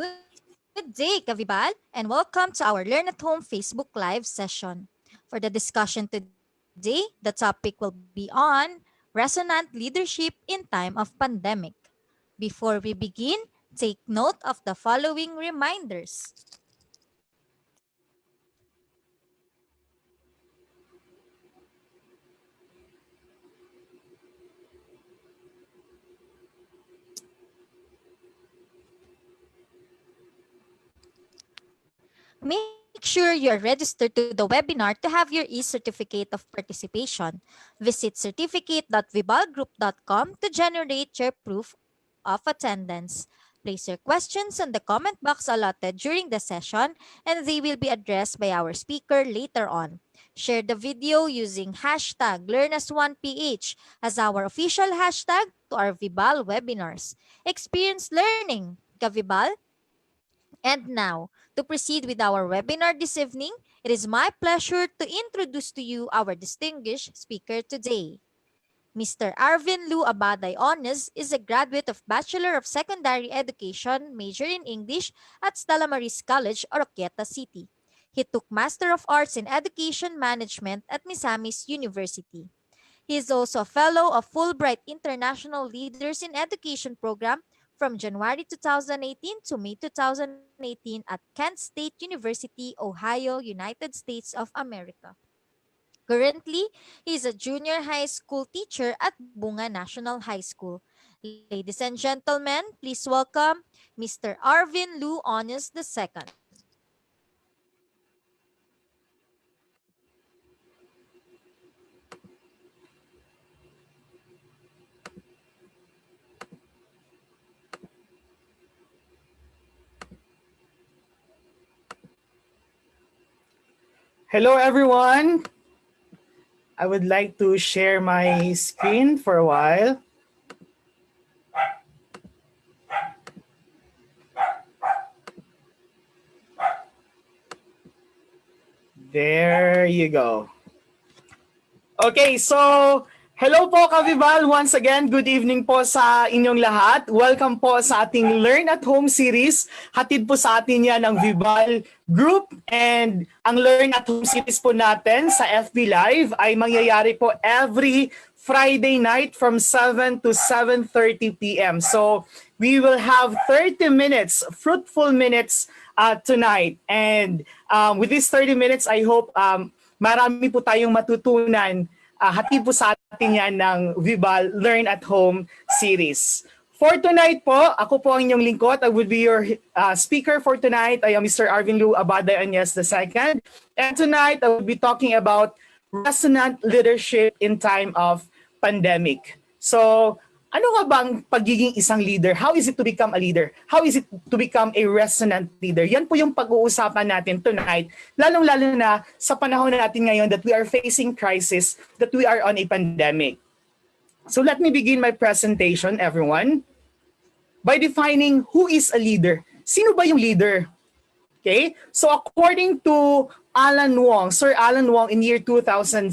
Good day, Kavibal, and welcome to our Learn at Home Facebook Live session. For the discussion today, the topic will be on resonant leadership in time of pandemic. Before we begin, take note of the following reminders. Make sure you are registered to the webinar to have your e-certificate of participation. Visit certificate.vibalgroup.com to generate your proof of attendance. Place your questions in the comment box allotted during the session and they will be addressed by our speaker later on. Share the video using hashtag LearnAs1PH as our official hashtag to our Vibal webinars. Experience learning, Kavibal. And now, to proceed with our webinar this evening, it is my pleasure to introduce to you our distinguished speaker today. Mr. Arvin Lu Abaday Ones is a graduate of Bachelor of Secondary Education, major in English at Stella Maris College, Oroquieta City. He took Master of Arts in Education Management at Misamis University. He is also a fellow of Fulbright International Leaders in Education program from January 2018 to May 2018 at Kent State University, Ohio, United States of America. Currently, he is a junior high school teacher at Bunga National High School. Ladies and gentlemen, please welcome Mr. Arvin Lu Ones II. Hello, everyone. I would like to share my screen for a while. There you go. Okay, so hello po Kavibal. Once again, good evening po sa inyong lahat. Welcome po sa ating Learn at Home series. Hatid po sa atin yan ang Vibal Group, and ang Learn at Home series po natin sa FB Live ay mangyayari po every Friday night from 7 to 7:30 p.m. So we will have 30 minutes, fruitful minutes tonight. And with these 30 minutes, I hope marami po tayong matutunan. Hati po sa atin yan ng Vibal Learn at Home series. For tonight po, ako po ang inyong lingkod. I will be your speaker for tonight. I am Mr. Arvin Lu Abaday Anyas II. And tonight, I will be talking about resonant leadership in time of pandemic. So, ano nga bang pagiging isang leader? How is it to become a leader? How is it to become a resonant leader? Yan po yung pag-uusapan natin tonight, lalong-lalo na sa panahon natin ngayon that we are facing crisis, that we are on a pandemic. So let me begin my presentation, everyone, by defining who is a leader. Sino ba yung leader? Okay? So according to Sir Alan Wong in year 2007,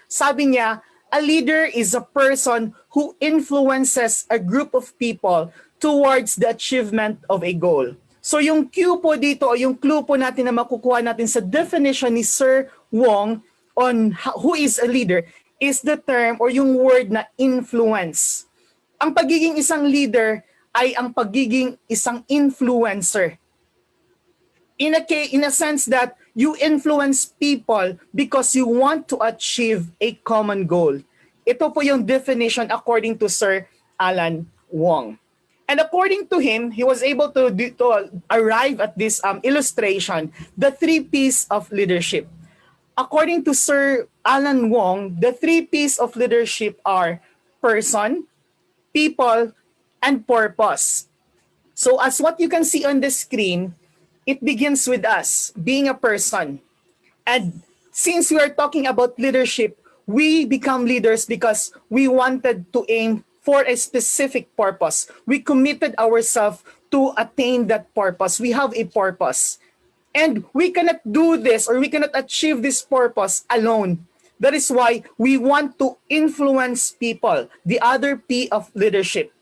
sabi niya, a leader is a person who influences a group of people towards the achievement of a goal. So yung cue po dito, o yung clue po natin na makukuha natin sa definition ni Sir Wong on who is a leader is the term or yung word na influence. Ang pagiging isang leader ay ang pagiging isang influencer. In a sense that you influence people because you want to achieve a common goal. Ito po yung definition according to Sir Alan Wong. And according to him, he was able to arrive at this illustration, the 3 P's of leadership. According to Sir Alan Wong, the 3 P's of leadership are person, people, and purpose. So as what you can see on the screen, it begins with us being a person. And since we are talking about leadership, we become leaders because we wanted to aim for a specific purpose. We committed ourselves to attain that purpose. We have a purpose. And we cannot do this or we cannot achieve this purpose alone. That is why we want to influence people, the other P of leadership.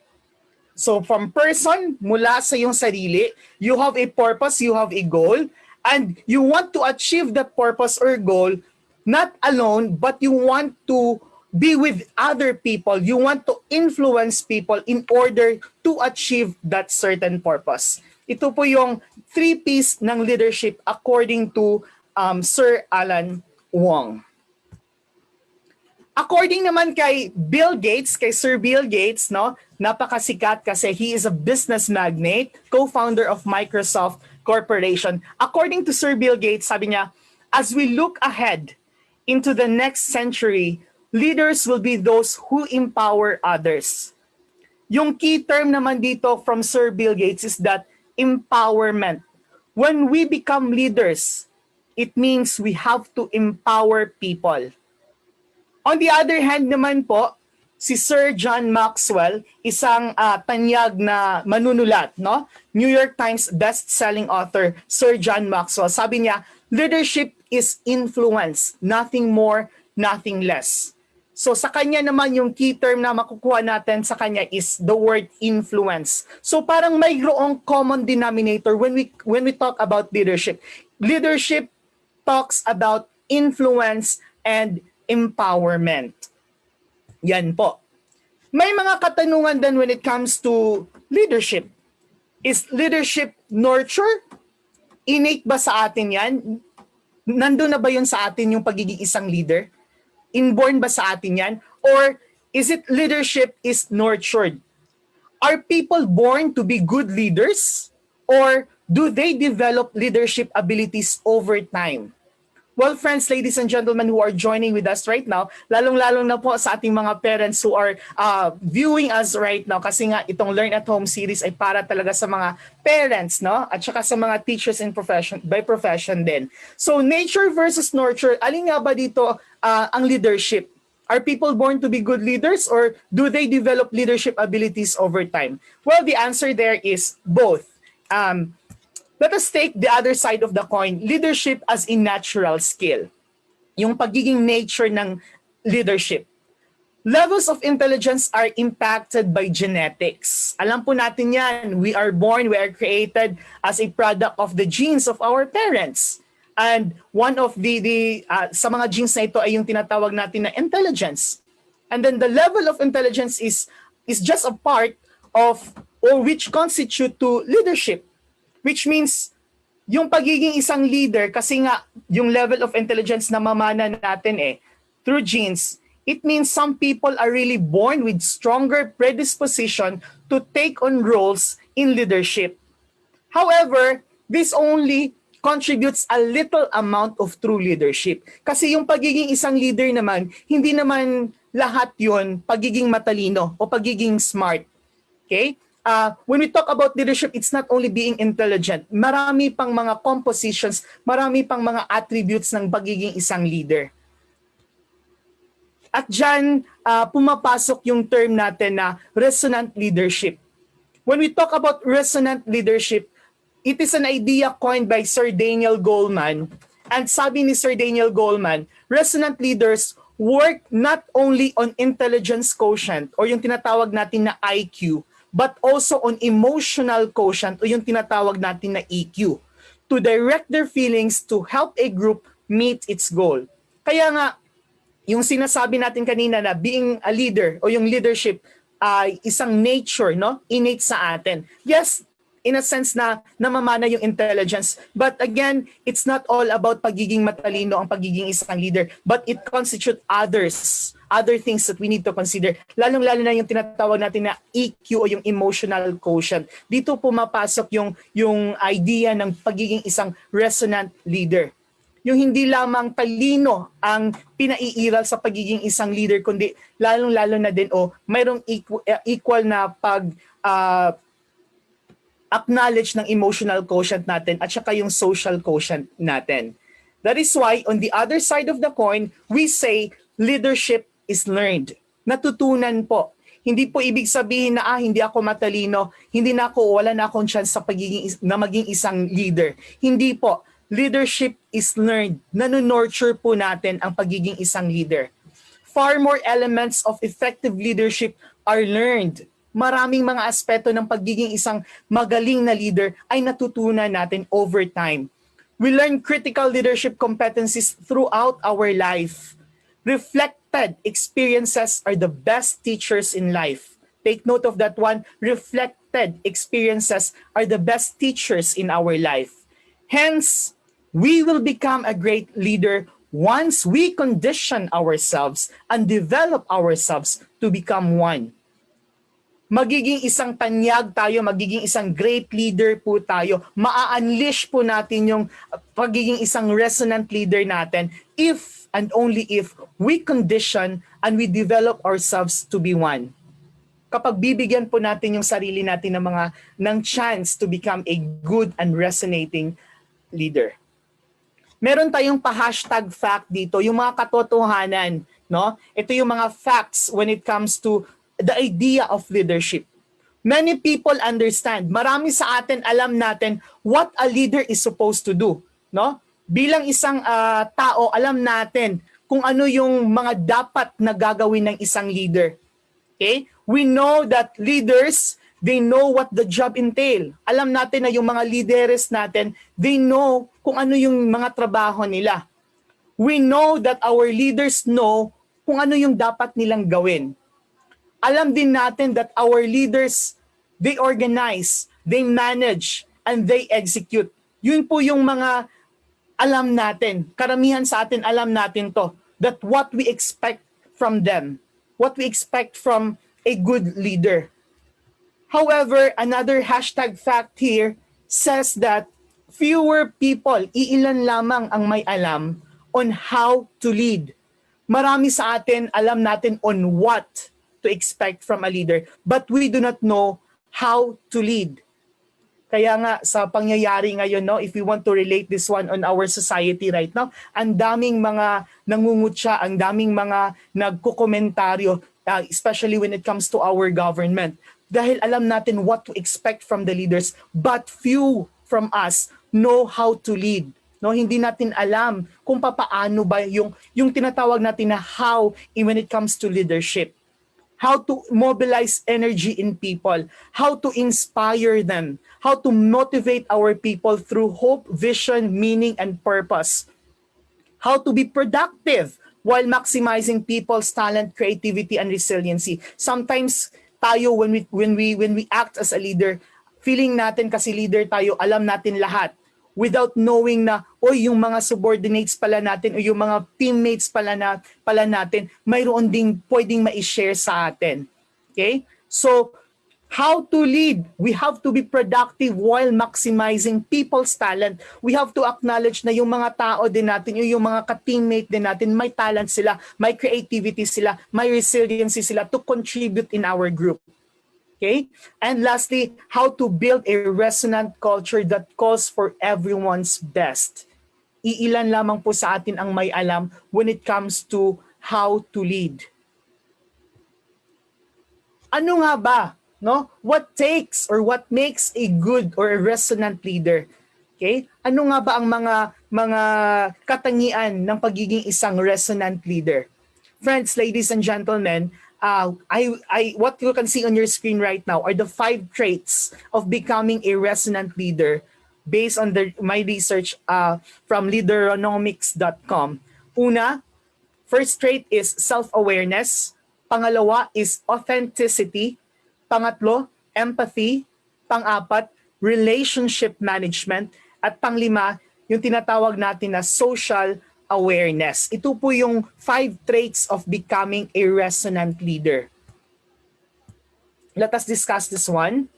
So from person, mula sa iyong sarili, you have a purpose, you have a goal, and you want to achieve that purpose or goal not alone, but you want to be with other people. You want to influence people in order to achieve that certain purpose. Ito po yung three P's ng leadership according to Sir Alan Wong. According naman kay Bill Gates, kay Sir Bill Gates, no, napakasikat kasi he is a business magnate, co-founder of Microsoft Corporation. According to Sir Bill Gates, sabi niya, as we look ahead into the next century, leaders will be those who empower others. Yung key term naman dito from Sir Bill Gates is that empowerment. When we become leaders, it means we have to empower people. On the other hand naman po, si Sir John Maxwell, isang tanyag na manunulat, no? New York Times best-selling author, Sir John Maxwell, sabi niya, leadership is influence, nothing more, nothing less. So sa kanya naman yung key term na makukuha natin sa kanya is the word influence. So parang mayroong common denominator when we talk about leadership. Leadership talks about influence and empowerment. Yan po. May mga katanungan din when it comes to leadership. Is leadership nurture? Innate ba sa atin yan? Nandun na ba yun sa atin yung pagiging isang leader? Inborn ba sa atin yan? Or is it leadership is nurtured? Are people born to be good leaders? Or do they develop leadership abilities over time? Well, friends, ladies and gentlemen who are joining with us right now, lalong-lalong na po sa ating mga parents who are viewing us right now kasi nga itong Learn at Home series ay para talaga sa mga parents, no? At saka sa mga teachers in profession, by profession din. So, nature versus nurture, alin nga ba dito ang leadership? Are people born to be good leaders or do they develop leadership abilities over time? Well, the answer there is both. Let us take the other side of the coin, leadership as a natural skill. Yung pagiging nature ng leadership. Levels of intelligence are impacted by genetics. Alam po natin yan, we are born, we are created as a product of the genes of our parents. And one of sa mga genes na ito ay yung tinatawag natin na intelligence. And then the level of intelligence is just a part of or which constitute to leadership. Which means, yung pagiging isang leader, kasi nga, yung level of intelligence na mamana natin through genes, it means some people are really born with stronger predisposition to take on roles in leadership. However, this only contributes a little amount of true leadership. Kasi yung pagiging isang leader naman, hindi naman lahat yun pagiging matalino o pagiging smart. Okay? When we talk about leadership, it's not only being intelligent. Marami pang mga compositions, marami pang mga attributes ng pagiging isang leader. At dyan, pumapasok yung term natin na resonant leadership. When we talk about resonant leadership, it is an idea coined by Sir Daniel Goleman. And sabi ni Sir Daniel Goleman, resonant leaders work not only on intelligence quotient or yung tinatawag natin na IQ, but also on emotional quotient o yung tinatawag natin na EQ to direct their feelings to help a group meet its goal. Kaya nga, yung sinasabi natin kanina na being a leader o yung leadership ay isang nature, no? Innate sa atin. Yes, in a sense na namamana yung intelligence. But again, it's not all about pagiging matalino ang pagiging isang leader, but it constitutes other things that we need to consider. Lalong-lalo na yung tinatawag natin na EQ o yung emotional quotient. Dito pumapasok yung idea ng pagiging isang resonant leader. Yung hindi lamang talino ang pinaiiral sa pagiging isang leader, kundi lalong-lalo na din mayroong equal na acknowledge ng emotional quotient natin at saka yung social quotient natin. That is why on the other side of the coin, we say leadership is learned. Natutunan po. Hindi po ibig sabihin na hindi ako matalino, wala na akong chance sa maging isang leader. Hindi po. Leadership is learned. Nano-nurture po natin ang pagiging isang leader. Far more elements of effective leadership are learned maraming mga aspeto ng pagiging isang magaling na leader ay natutunan natin over time. We learn critical leadership competencies throughout our life. Reflected experiences are the best teachers in life. Take note of that one. Reflected experiences are the best teachers in our life. Hence, we will become a great leader once we condition ourselves and develop ourselves to become one. Magiging isang tanyag tayo, magiging isang great leader po tayo. Maa-unleash po natin yung pagiging isang resonant leader natin if and only if we condition and we develop ourselves to be one. Kapag bibigyan po natin yung sarili natin ng chance to become a good and resonating leader. Meron tayong pa-hashtag fact dito, yung mga katotohanan, no? Ito yung mga facts when it comes to the idea of leadership. Many people understand, marami sa atin alam natin what a leader is supposed to do, no? Bilang isang tao, alam natin kung ano yung mga dapat na gagawin ng isang leader. Okay? We know that leaders, they know what the job entail. Alam natin na yung mga leaders natin, they know kung ano yung mga trabaho nila. We know that our leaders know kung ano yung dapat nilang gawin. Alam din natin that our leaders, they organize, they manage, and they execute. Yun po yung mga alam natin. Karamihan sa atin alam natin to. That what we expect from them. What we expect from a good leader. However, another hashtag fact here says that fewer people, iilan lamang ang may alam on how to lead. Marami sa atin alam natin on what to expect from a leader, but we do not know how to lead. Kaya nga sa pangyayari ngayon, no, if we want to relate this one on our society right now, ang daming mga nangungutya, ang daming mga nagkokomentaryo, especially when it comes to our government. Dahil alam natin what to expect from the leaders, but few from us know how to lead. No, hindi natin alam kung paano ba yung tinatawag natin na how when it comes to leadership. How to mobilize energy in people, how to inspire them, how to motivate our people through hope, vision, meaning, and purpose. How to be productive while maximizing people's talent, creativity, and resiliency. Sometimes tayo when we act as a leader, feeling natin kasi leader tayo, alam natin lahat without knowing na yung mga subordinates pala natin o yung mga teammates pala natin mayroon ding pwedeng ma-share sa atin. Okay? So, how to lead? We have to be productive while maximizing people's talent. We have to acknowledge na yung mga tao din natin, yung mga ka-teammate din natin, may talent sila, may creativity sila, may resiliency sila to contribute in our group. Okay? And lastly, how to build a resonant culture that calls for everyone's best. Iilan lamang po sa atin ang may alam when it comes to how to lead. Ano nga ba, no? What takes or what makes a good or a resonant leader? Okay? Ano nga ba ang mga katangian ng pagiging isang resonant leader? Friends, ladies and gentlemen, what you can see on your screen right now are the 5 traits of becoming a resonant leader based on my research from leaderonomics.com. Una, first trait is self-awareness. Pangalawa is authenticity. Pangatlo, empathy. Pang-apat, relationship management. At panglima, yung tinatawag natin na social awareness. Ito po yung 5 traits of becoming a resonant leader. Let us discuss this one.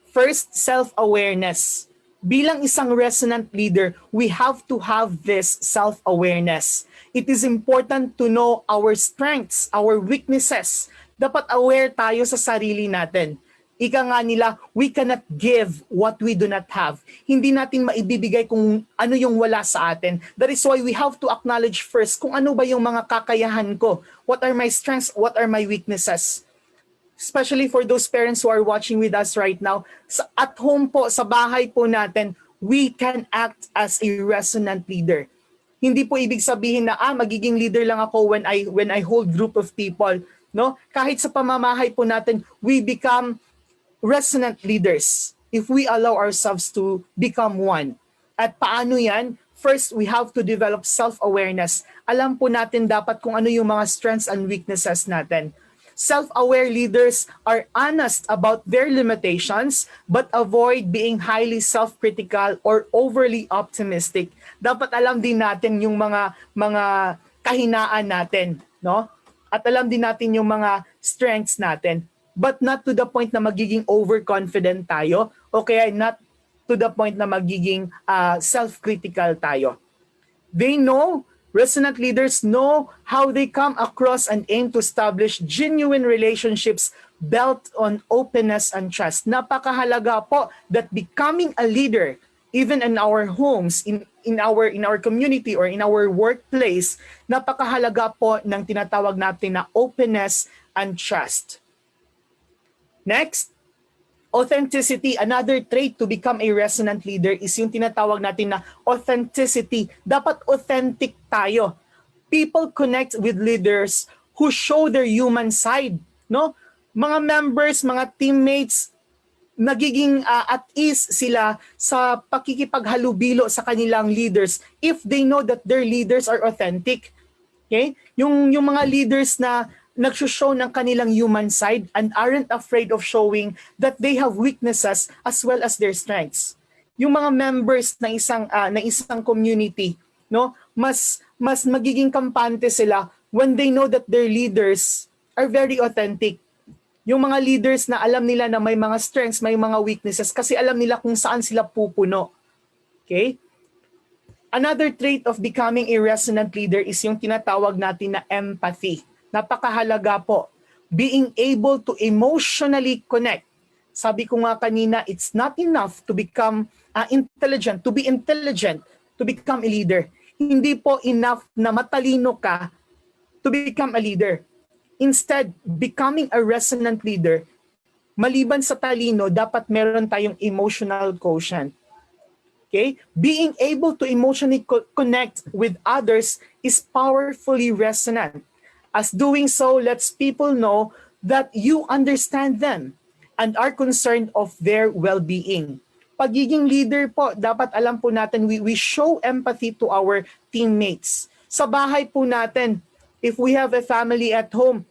First, self-awareness. Bilang isang resonant leader, we have to have this self-awareness. It is important to know our strengths, our weaknesses. Dapat aware tayo sa sarili natin. Ika nga nila, we cannot give what we do not have. Hindi natin maibibigay kung ano yung wala sa atin. That is why we have to acknowledge first kung ano ba yung mga kakayahan ko. What are my strengths? What are my weaknesses? Especially for those parents who are watching with us right now, at home po, sa bahay po natin, we can act as a resonant leader. Hindi po ibig sabihin na magiging leader lang ako when I hold group of people. no? Kahit sa pamamahay po natin, we become resonant leaders if we allow ourselves to become one. At paano yan? First, we have to develop self-awareness. Alam po natin dapat kung ano yung mga strengths and weaknesses natin. Self-aware leaders are honest about their limitations but avoid being highly self-critical or overly optimistic. Dapat alam din natin yung mga kahinaan natin, no? At alam din natin yung mga strengths natin, but not to the point na magiging overconfident tayo o kaya not to the point na magiging self-critical tayo. They know, resonant leaders know how they come across and aim to establish genuine relationships built on openness and trust. Napakahalaga po that becoming a leader, even in our homes, in our community or in our workplace, napakahalaga po ng tinatawag natin na openness and trust. Next, authenticity. Another trait to become a resonant leader is yung tinatawag natin na authenticity. Dapat authentic tayo. People connect with leaders who show their human side, no? Mga members, mga teammates, nagiging at ease sila sa pakikipaghalubilo sa kanilang leaders if they know that their leaders are authentic. Okay? Yung mga leaders na nagsushow ng kanilang human side and aren't afraid of showing that they have weaknesses as well as their strengths. Yung mga members ng isang community, no, mas magiging kampante sila when they know that their leaders are very authentic. Yung mga leaders na alam nila na may mga strengths, may mga weaknesses kasi alam nila kung saan sila pupuno. Okay? Another trait of becoming a resonant leader is yung tinatawag natin na empathy. Napakahalaga po. Being able to emotionally connect. Sabi ko nga kanina, it's not enough to become intelligent, to be intelligent, to become a leader. Hindi po enough na matalino ka to become a leader. Instead, becoming a resonant leader, maliban sa talino, dapat meron tayong emotional quotient. Okay? Being able to emotionally connect with others is powerfully resonant. As doing so lets people know that you understand them and are concerned of their well-being. Pagiging leader po, dapat alam po natin, we show empathy to our teammates. Sa bahay po natin, if we have a family at home,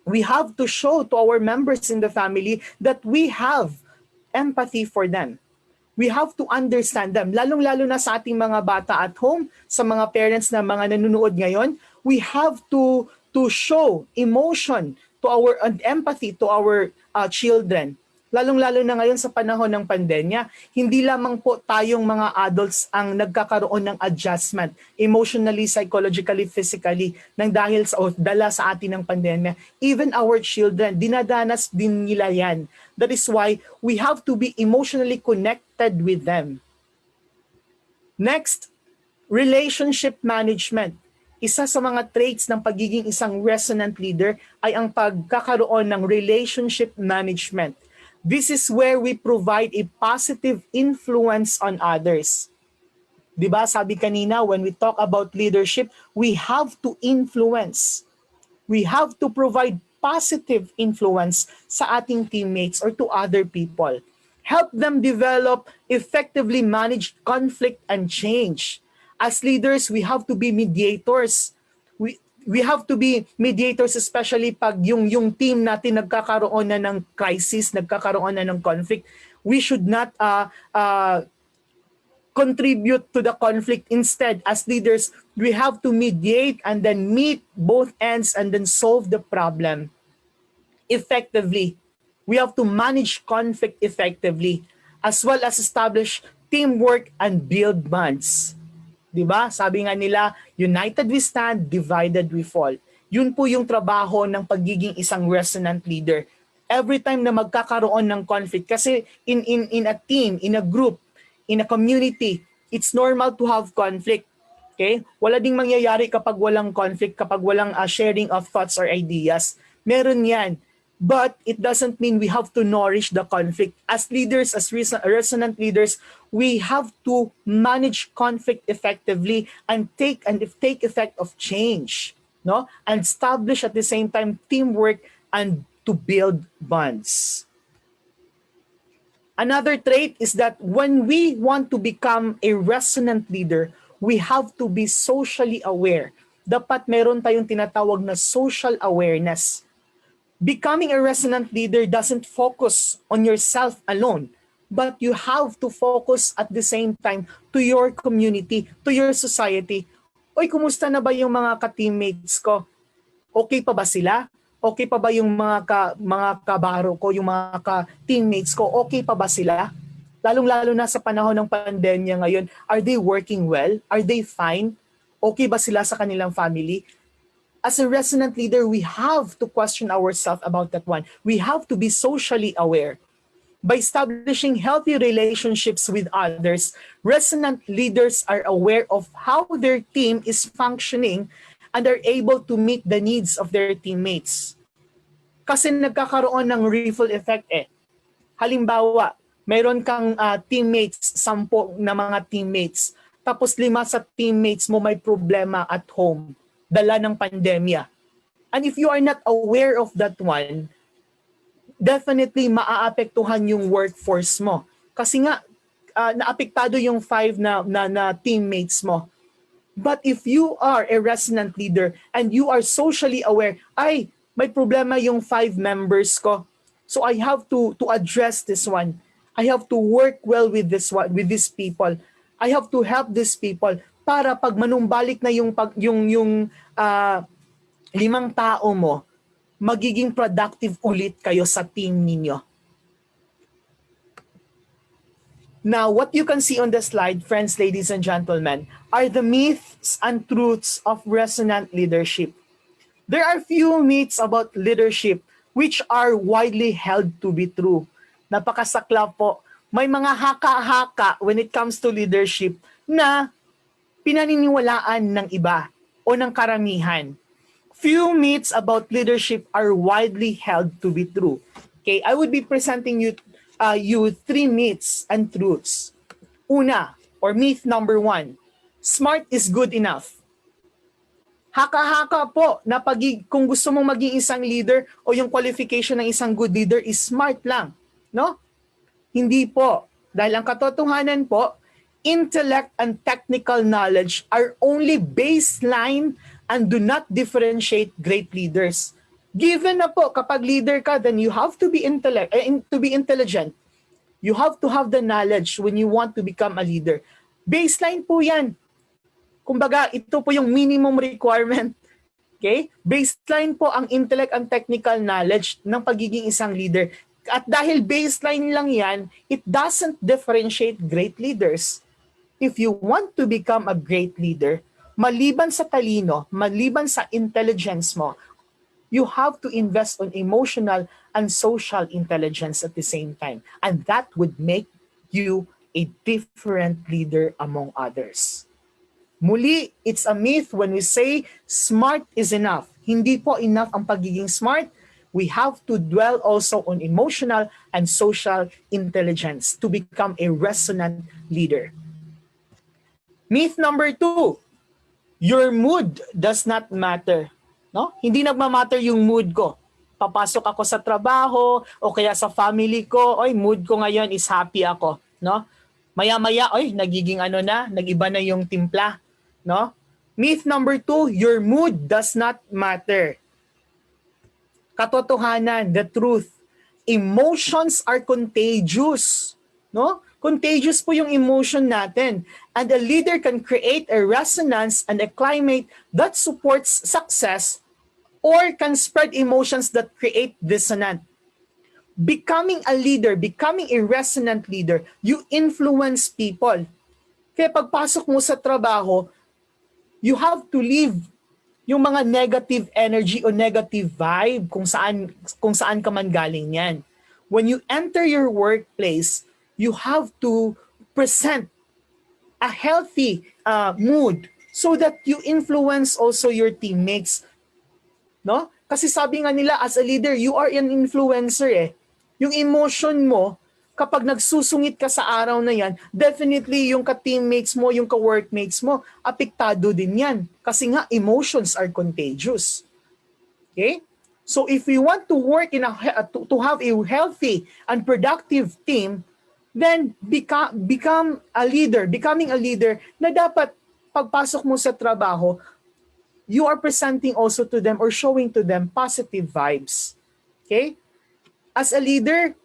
we have to show to our members in the family that we have empathy for them. We have to understand them. Lalong-lalo na sa ating mga bata at home, sa mga parents na mga nanonood ngayon, we have to show emotion to our and empathy to our children. Lalong-lalo na ngayon sa panahon ng pandemya, hindi lamang po tayong mga adults ang nagkakaroon ng adjustment emotionally, psychologically, physically nang dahil sa dala sa atin ng pandemya. Even our children, dinadanas din nila yan. That is why we have to be emotionally connected with them. Next, relationship management. Isa sa mga traits ng pagiging isang resonant leader ay ang pagkakaroon ng relationship management. This is where we provide a positive influence on others. Diba, sabi kanina, when we talk about leadership, we have to influence. We have to provide positive influence sa ating teammates or to other people. Help them develop, effectively manage conflict and change. As leaders, we have to be mediators. We have to be mediators, especially pag yung team natin nagkakaroon na ng crisis, nagkakaroon na ng conflict. We should not contribute to the conflict. Instead, as leaders, we have to mediate and then meet both ends and then solve the problem effectively. We have to manage conflict effectively as well as establish teamwork and build bonds. Diba? Sabi nga nila, united we stand, divided we fall. Yun po yung trabaho ng pagiging isang resonant leader. Every time na magkakaroon ng conflict, kasi in a team, in a group, in a community, it's normal to have conflict. Okay? Wala ding mangyayari kapag walang conflict, kapag walang sharing of thoughts or ideas. Meron yan. But it doesn't mean we have to nourish the conflict. As leaders, as resonant leaders, we have to manage conflict effectively and take effect of change. no? And establish at the same time teamwork and to build bonds. Another trait is that when we want to become a resonant leader, we have to be socially aware. Dapat meron tayong tinatawag na social awareness. Becoming a resonant leader doesn't focus on yourself alone, but you have to focus at the same time to your community, to your society. Oy, kumusta na ba yung mga ka-teammates ko? Okay pa ba sila? Okay pa ba yung mga kabaro ko, yung mga ka-teammates ko? Okay pa ba sila? Lalong-lalo na sa panahon ng pandemya ngayon, are they working well? Are they fine? Okay ba sila sa kanilang family? As a resonant leader, we have to question ourselves about that one. We have to be socially aware. By establishing healthy relationships with others, resonant leaders are aware of how their team is functioning and are able to meet the needs of their teammates. Kasi nagkakaroon ng ripple effect eh. Halimbawa, mayroon kang teammates, 10 na mga teammates, tapos 5 sa teammates mo may problema at home, dala ng pandemya. And if you are not aware of that one, definitely maaapektuhan yung workforce mo. Kasi nga, naapektado yung 5 na teammates mo. But if you are a resonant leader and you are socially aware, ay, may problema yung 5 members ko. So I have to address this one. I have to work well with this one, with these people. I have to help these people para pag manumbalik na yung 5 tao mo, magiging productive ulit kayo sa team ninyo. Now, what you can see on the slide, friends, ladies, and gentlemen, are the myths and truths of resonant leadership. There are few myths about leadership which are widely held to be true. Napakasakla po. May mga haka-haka when it comes to leadership na pinaniniwalaan ng iba o ng karamihan. Few myths about leadership are widely held to be true. Okay, I would be presenting you 3 myths and truths. Una, or myth number 1, smart is good enough. Haka-haka po na kung gusto mong maging isang leader o yung qualification ng isang good leader is smart lang. No? Hindi po. Dahil ang katotohanan po, intellect and technical knowledge are only baseline and do not differentiate great leaders. Given na po, kapag leader ka, then you have to be intelligent. You have to have the knowledge when you want to become a leader. Baseline po yan. Kumbaga, ito po yung minimum requirement. Okay? Baseline po ang intellect and technical knowledge ng pagiging isang leader. At dahil baseline lang yan, it doesn't differentiate great leaders. If you want to become a great leader, maliban sa talino, maliban sa intelligence mo, you have to invest on emotional and social intelligence at the same time. And that would make you a different leader among others. Muli, it's a myth when we say smart is enough. Hindi po enough ang pagiging smart. We have to dwell also on emotional and social intelligence to become a resonant leader. Myth number 2, your mood does not matter. No? Hindi nagmamatter yung mood ko. Papasok ako sa trabaho o kaya sa family ko, oy, mood ko ngayon is happy ako, no? Maya-maya, oy, nagiging nagiba na yung timpla, no? Myth number 2, your mood does not matter. Katotohanan, the truth. Emotions are contagious, no? Contagious po yung emotion natin. And a leader can create a resonance and a climate that supports success or can spread emotions that create dissonance. Becoming a leader, becoming a resonant leader, you influence people. Kaya pagpasok mo sa trabaho, you have to leave yung mga negative energy o negative vibe kung saan ka man galing yan. When you enter your workplace, you have to present a healthy mood so that you influence also your teammates. No? Kasi sabi nga nila, as a leader, you are an influencer eh. Yung emotion mo, kapag nagsusungit ka sa araw na yan, definitely yung ka-teammates mo, yung ka-workmates mo, apektado din yan. Kasi nga, emotions are contagious. Okay? So if we want to work to have a healthy and productive team, then become a leader, becoming a leader na dapat pagpasok mo sa trabaho, you are presenting also to them or showing to them positive vibes. Okay? As a leader,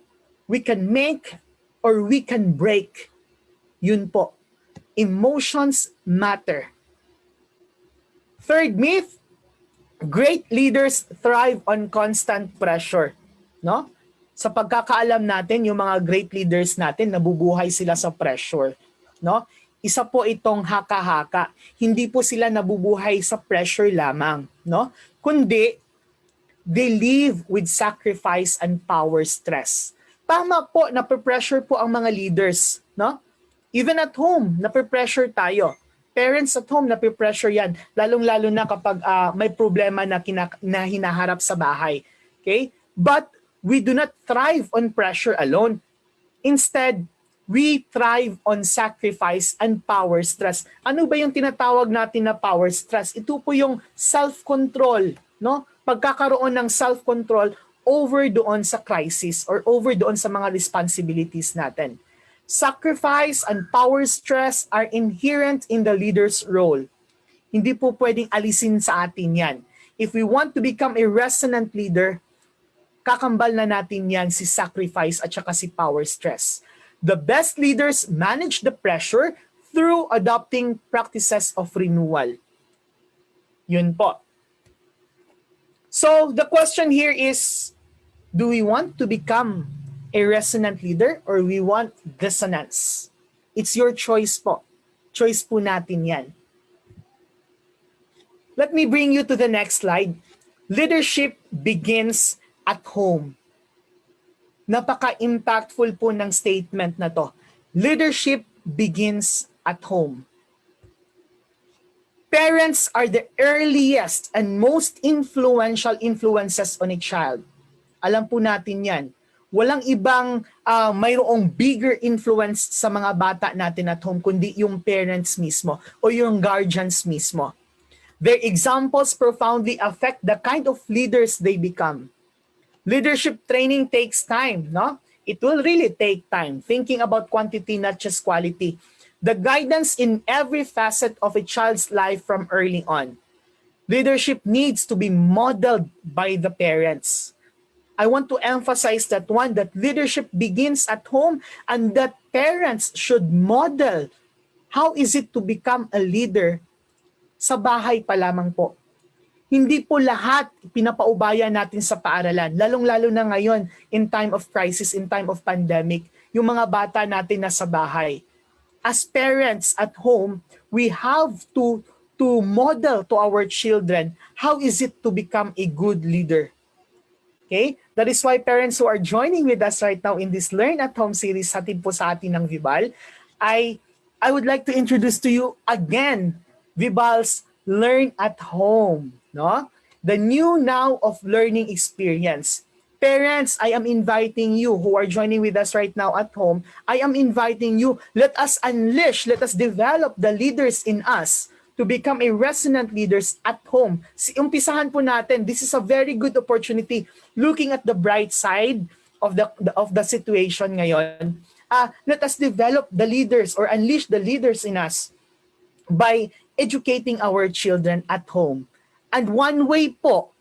we can make or we can break. Yun po. Emotions matter. Third myth, great leaders thrive on constant pressure. No? Sa pagkakaalam natin, yung mga great leaders natin, nabubuhay sila sa pressure. No? Isa po itong haka-haka. Hindi po sila nabubuhay sa pressure lamang. No? Kundi, they live with sacrifice and power stress. Tama po, nape-pressure po ang mga leaders. No? Even at home, nape-pressure tayo. Parents at home, nape-pressure yan. Lalong-lalo na kapag may problema na hinaharap sa bahay. Okay? But we do not thrive on pressure alone. Instead, we thrive on sacrifice and power stress. Ano ba yung tinatawag natin na power stress? Ito po yung self-control, no? Pagkakaroon ng self-control over doon sa crisis or over doon sa mga responsibilities natin. Sacrifice and power stress are inherent in the leader's role. Hindi po pwedeng alisin sa atin yan. If we want to become a resonant leader, kakambal na natin yan si sacrifice at saka si power stress. The best leaders manage the pressure through adopting practices of renewal. Yun po. So the question here is, do we want to become a resonant leader or we want dissonance? It's your choice po. Choice po natin yan. Let me bring you to the next slide. Leadership begins at home. Napaka-impactful po ng statement na to. Leadership begins at home. Parents are the earliest and most influential influences on a child. Alam po natin yan. Walang ibang mayroong bigger influence sa mga bata natin at home kundi yung parents mismo o yung guardians mismo. Their examples profoundly affect the kind of leaders they become. Leadership training takes time, no? It will really take time. Thinking about quantity, not just quality. The guidance in every facet of a child's life from early on. Leadership needs to be modeled by the parents. I want to emphasize that one, that leadership begins at home and that parents should model how is it to become a leader sa bahay pa lamang po. Hindi po lahat pinapaubaya natin sa paaralan, lalong-lalo na ngayon in time of crisis, in time of pandemic, yung mga bata natin nasa bahay. As parents at home, we have to model to our children how is it to become a good leader. Okay? That is why parents who are joining with us right now in this Learn at Home series, hatid po sa atin ng Vibal, I would like to introduce to you again Vibal's Learn at Home, no? The new now of learning experience. Parents, I am inviting you who are joining with us right now at home. I am inviting you. Let us unleash, let us develop the leaders in us to become a resonant leaders at home. Umpisahan po natin. This is a very good opportunity. Looking at the bright side of the situation ngayon, let us develop the leaders or unleash the leaders in us by educating our children at home. And one way po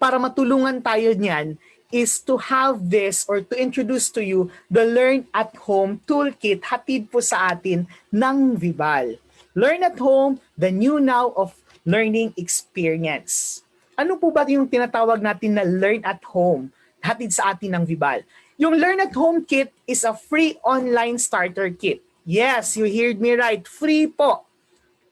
para matulungan tayo niyan is to have this or to introduce to you the Learn at Home Toolkit hatid po sa atin ng Vibal. Learn at Home, the new now of learning experience. Ano po ba yung tinatawag natin na Learn at Home hatid sa atin ng Vibal? Yung Learn at Home kit is a free online starter kit. Yes, you heard me right. Free po.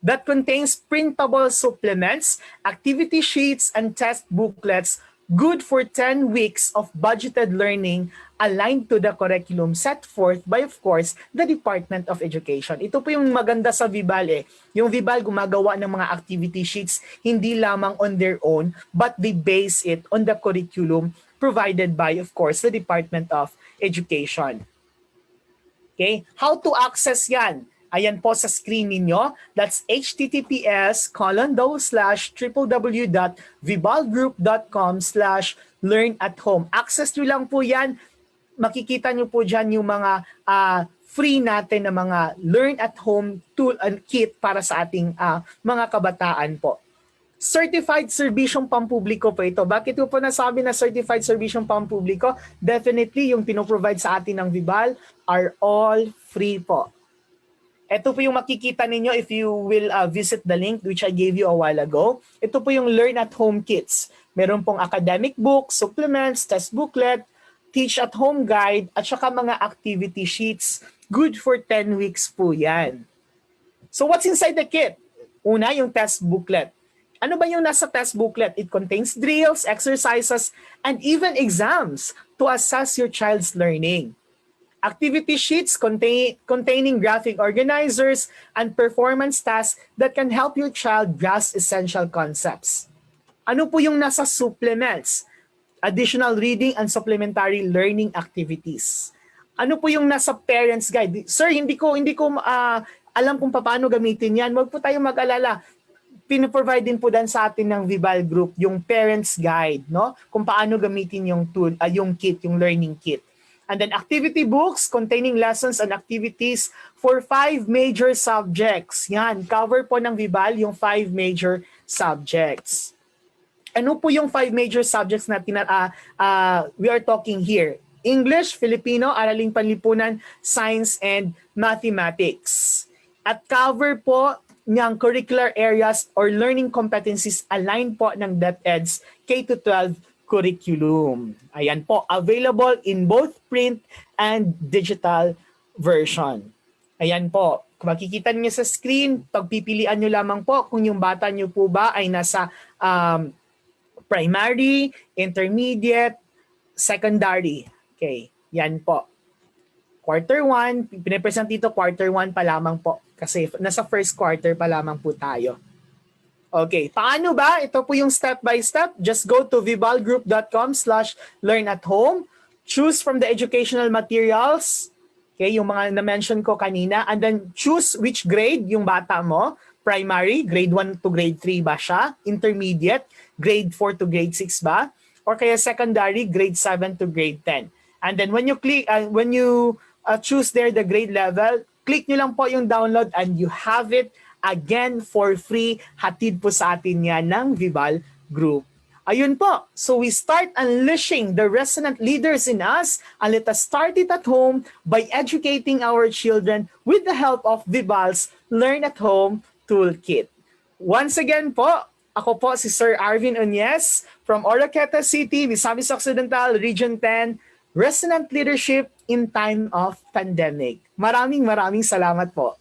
That contains printable supplements, activity sheets, and test booklets good for 10 weeks of budgeted learning aligned to the curriculum set forth by, of course, the Department of Education. Ito po yung maganda sa Vibal eh. Yung Vibal gumagawa ng mga activity sheets hindi lamang on their own, but they base it on the curriculum provided by, of course, the Department of Education. Okay? How to access yan? Ayan po sa screen ninyo. That's https://www.vibalgroup.com/learn at home. Access nyo lang po yan. Makikita nyo po dyan yung mga free natin na mga learn at home tool and kit para sa ating mga kabataan po. Certified serbisyong pampubliko po ito. Bakit ko po nasabi na certified serbisyong pampubliko? Definitely, yung pinoprovide sa atin ng Vibal are all free po. Ito po yung makikita ninyo if you will visit the link which I gave you a while ago. Ito po yung Learn at Home Kits. Meron pong academic books, supplements, test booklet, teach at home guide, at saka mga activity sheets. Good for 10 weeks po yan. So what's inside the kit? Una, yung test booklet. Ano ba yung nasa test booklet? It contains drills, exercises, and even exams to assess your child's learning. Activity sheets containing graphic organizers and performance tasks that can help your child grasp essential concepts. Ano po yung nasa supplements? Additional reading and supplementary learning activities. Ano po yung nasa parents guide? Sir, hindi ko alam kung paano gamitin yan. Huwag po tayong mag-alala. Pinoprovide din po dan sa atin ng Vibal Group yung parents guide, no? Kung paano gamitin yung tool, yung kit, yung learning kit. And then activity books containing lessons and activities for 5 major subjects. Yan, cover po ng Vibal yung 5 major subjects. Ano po yung 5 major subjects na we are talking here? English, Filipino, Araling Panlipunan, Science, and Mathematics. At cover po ng curricular areas or learning competencies aligned po ng DepEd's K-12 curriculum. Ayan po, available in both print and digital version. Ayan po, makikita niyo sa screen, pagpipilian niyo lamang po kung yung bata niyo po ba ay nasa primary, intermediate, secondary. Okay, yan po. Quarter 1, pinipresent dito quarter 1 pa lamang po kasi nasa first quarter pa lamang po tayo. Okay, paano ba? Ito po yung step by step. Just go to vibalgroup.com/learn at home. Choose from the educational materials. Okay, yung mga na-mention ko kanina. And then choose which grade yung bata mo. Primary, grade 1 to grade 3 ba siya? Intermediate, grade 4 to grade 6 ba? Or kaya secondary, grade 7 to grade 10. And then when you choose there the grade level, click nyo lang po yung download and you have it again for free. Hatid po sa atin yan ng Vibal Group. Ayun po. So we start unleashing the resonant leaders in us and let us start it at home by educating our children with the help of Vibal's Learn at Home Toolkit. Once again po, ako po si Sir Arvin Onyes from Oroqueta City, Misamis Occidental, Region 10, Resonant Leadership in Time of Pandemic. Maraming salamat po.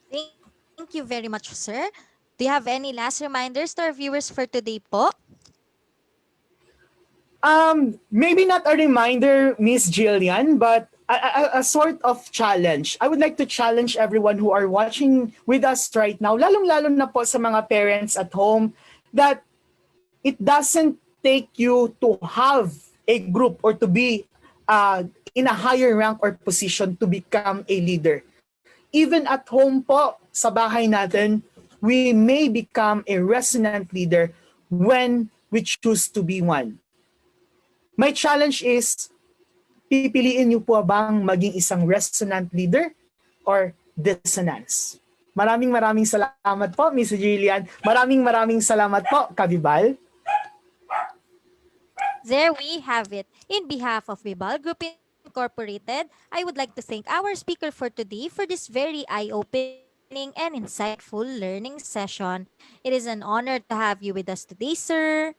Thank you very much, sir. Do you have any last reminders to our viewers for today po? Maybe not a reminder, Miss Jillian, but a sort of challenge. I would like to challenge everyone who are watching with us right now, lalong-lalo na po sa mga parents at home, that it doesn't take you to have a group or to be in a higher rank or position to become a leader. Even at home po, sa bahay natin, we may become a resonant leader when we choose to be one. My challenge is, pipiliin niyo po bang maging isang resonant leader or dissonance? Maraming salamat po, Miss Jillian. Maraming salamat po, Kabibal. There we have it. In behalf of Vibal Group Incorporated, I would like to thank our speaker for today for this very eye-opening and insightful learning session. It is an honor to have you with us today, sir.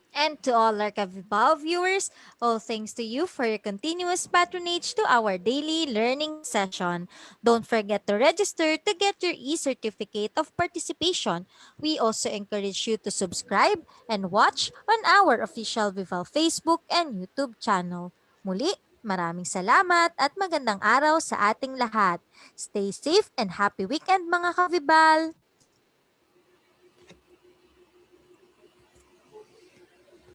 And to all our Kavibal viewers, all thanks to you for your continuous patronage to our daily learning session. Don't forget to register to get your e-certificate of participation. We also encourage you to subscribe and watch on our official Vival Facebook and YouTube channel. Muli, maraming salamat at magandang araw sa ating lahat. Stay safe and happy weekend mga Kavibal!